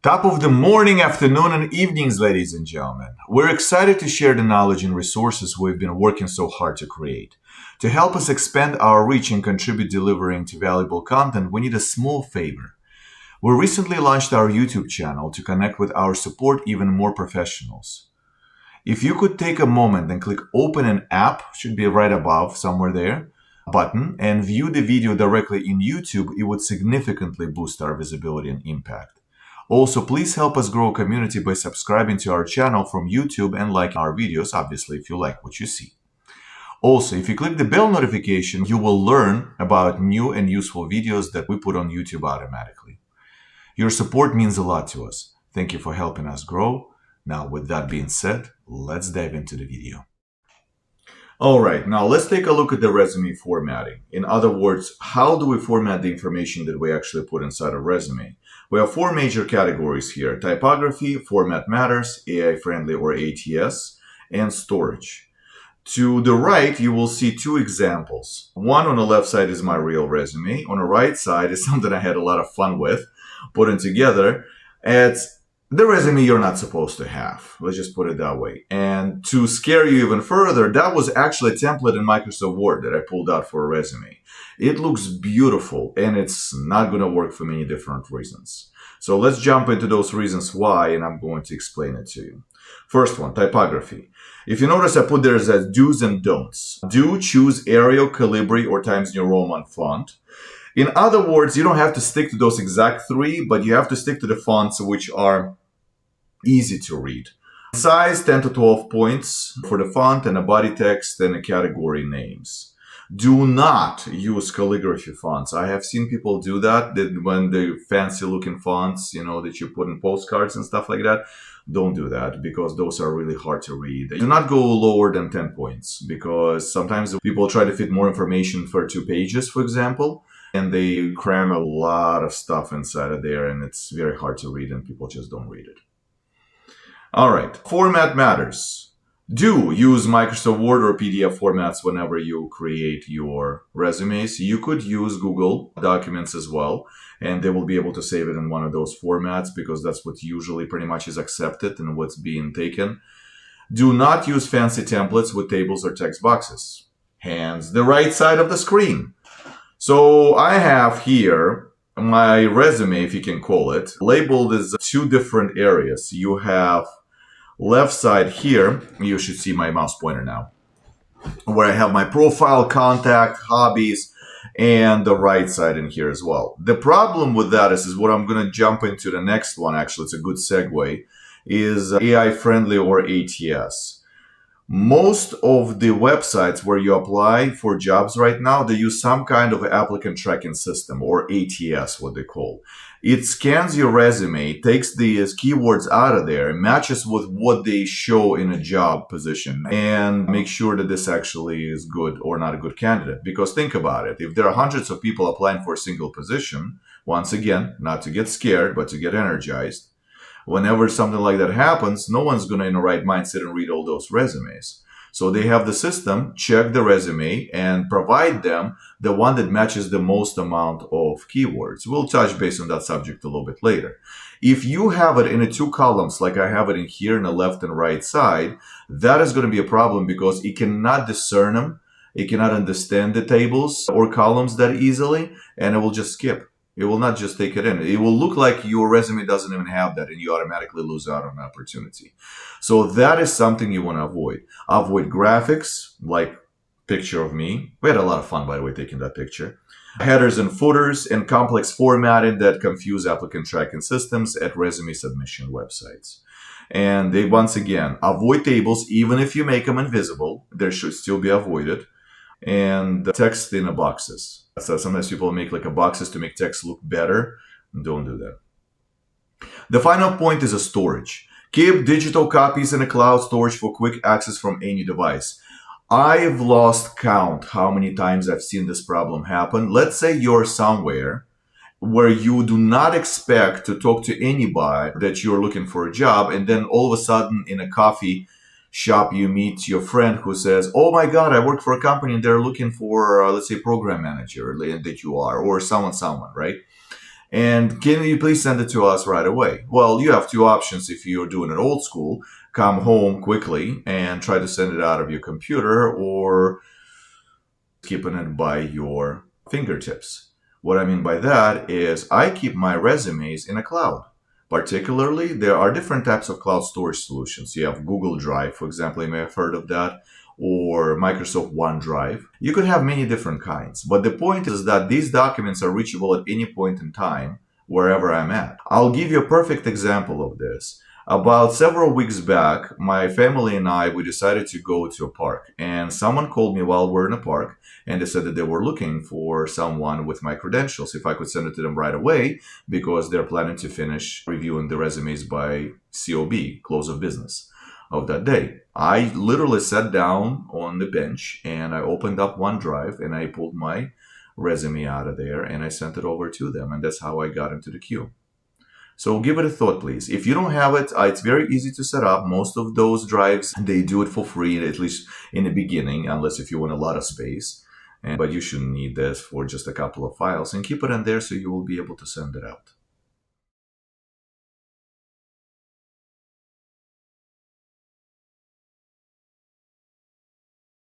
Top of the morning, afternoon, and evenings, ladies and gentlemen. We're excited to share the knowledge and resources we've been working so hard to create. To help us expand our reach and contribute delivering to valuable content, we need a small favor. We recently launched our YouTube channel to connect with our support even more professionals. If you could take a moment and click open an app, should be right above somewhere there, button, and view the video directly in YouTube, it would significantly boost our visibility and impact. Also, please help us grow a community by subscribing to our channel from YouTube and liking our videos, obviously, if you like what you see. Also, if you click the bell notification, you will learn about new and useful videos that we put on YouTube automatically. Your support means a lot to us. Thank you for helping us grow. Now, with that being said, let's dive into the video. All right, now let's take a look at the resume formatting. In other words, how do we format the information that we actually put inside a resume? We have four major categories here: typography, format matters, AI-friendly or ATS, and storage. To the right, you will see two examples. One on the left side is my real resume. On the right side is something I had a lot of fun with, putting together. It's the resume you're not supposed to have. Let's just put it that way. And to scare you even further, that was actually a template in Microsoft Word that I pulled out for a resume. It looks beautiful, and it's not going to work for many different reasons. So let's jump into those reasons why, and I'm going to explain it to you. First one, typography. If you notice, I put there as do's and don'ts. Do choose Arial, Calibri, or Times New Roman font. In other words, you don't have to stick to those exact three, but you have to stick to the fonts which are easy to read. Size 10 to 12 points for the font, and a body text and a category names. Do not use calligraphy fonts. I have seen people do that when the fancy looking fonts, that you put in postcards and stuff like that. Don't do that, because those are really hard to read. Do not go lower than 10 points, because sometimes people try to fit more information for 2 pages, for example, and they cram a lot of stuff inside of there, and it's very hard to read, and people just don't read it. All right, format matters. Do use Microsoft Word or PDF formats whenever you create your resumes. You could use Google Documents as well, and they will be able to save it in one of those formats, because that's what usually pretty much is accepted and what's being taken. Do not use fancy templates with tables or text boxes. Hands the right side of the screen. So I have here my resume, if you can call it, labeled as 2 different areas. You have left side here, you should see my mouse pointer now, where I have my profile, contact, hobbies, and the right side in here as well. The problem with that is what I'm going to jump into the next one. Actually, it's a good segue, is AI friendly or ATS. Most of the websites where you apply for jobs right now, they use some kind of applicant tracking system, or ATS, what they call. It scans your resume, takes these keywords out of there, matches with what they show in a job position, and make sure that this actually is good or not a good candidate. Because think about it, if there are hundreds of people applying for a single position, once again, not to get scared, but to get energized, whenever something like that happens, no one's going to, in the right mind, sit and read all those resumes. So they have the system check the resume and provide them the one that matches the most amount of keywords. We'll touch base on that subject a little bit later. If you have it in 2 columns, like I have it in here in the left and right side, that is going to be a problem, because it cannot discern them. It cannot understand the tables or columns that easily, and it will just skip. It will not just take it in. It will look like your resume doesn't even have that, and you automatically lose out on an opportunity. So that is something you want to avoid. Avoid graphics, like picture of me. We had a lot of fun, by the way, taking that picture. Headers and footers, and complex formatting that confuse applicant tracking systems at resume submission websites. And they, once again, avoid tables, even if you make them invisible. They should still be avoided. And text in the boxes. So sometimes people make like a boxes to make text look better. Don't do that. The final point is a storage. Keep digital copies in a cloud storage for quick access from any device. I've lost count how many times I've seen this problem happen. Let's say you're somewhere where you do not expect to talk to anybody that you're looking for a job, and then all of a sudden in a coffee shop you meet your friend who says, oh my god, I work for a company and they're looking for let's say program manager that you are, or someone, right? And can you please send it to us right away? Well, you have two options if you're doing it old school. Come home quickly and try to send it out of your computer, or keeping it by your fingertips. What I mean by that is I keep my resumes in a cloud. Particularly, there are different types of cloud storage solutions. You have Google Drive, for example, you may have heard of that, or Microsoft OneDrive. You could have many different kinds, but the point is that these documents are reachable at any point in time, wherever I'm at. I'll give you a perfect example of this. About several weeks back, my family and I, we decided to go to a park, and someone called me while we're in a park, and they said that they were looking for someone with my credentials, if I could send it to them right away, because they're planning to finish reviewing the resumes by COB, close of business, of that day. I literally sat down on the bench and I opened up OneDrive and I pulled my resume out of there and I sent it over to them, and that's how I got into the queue. So give it a thought, please. If you don't have it, it's very easy to set up. Most of those drives, they do it for free, at least in the beginning, unless if you want a lot of space. But you shouldn't need this for just a couple of files, and keep it in there so you will be able to send it out.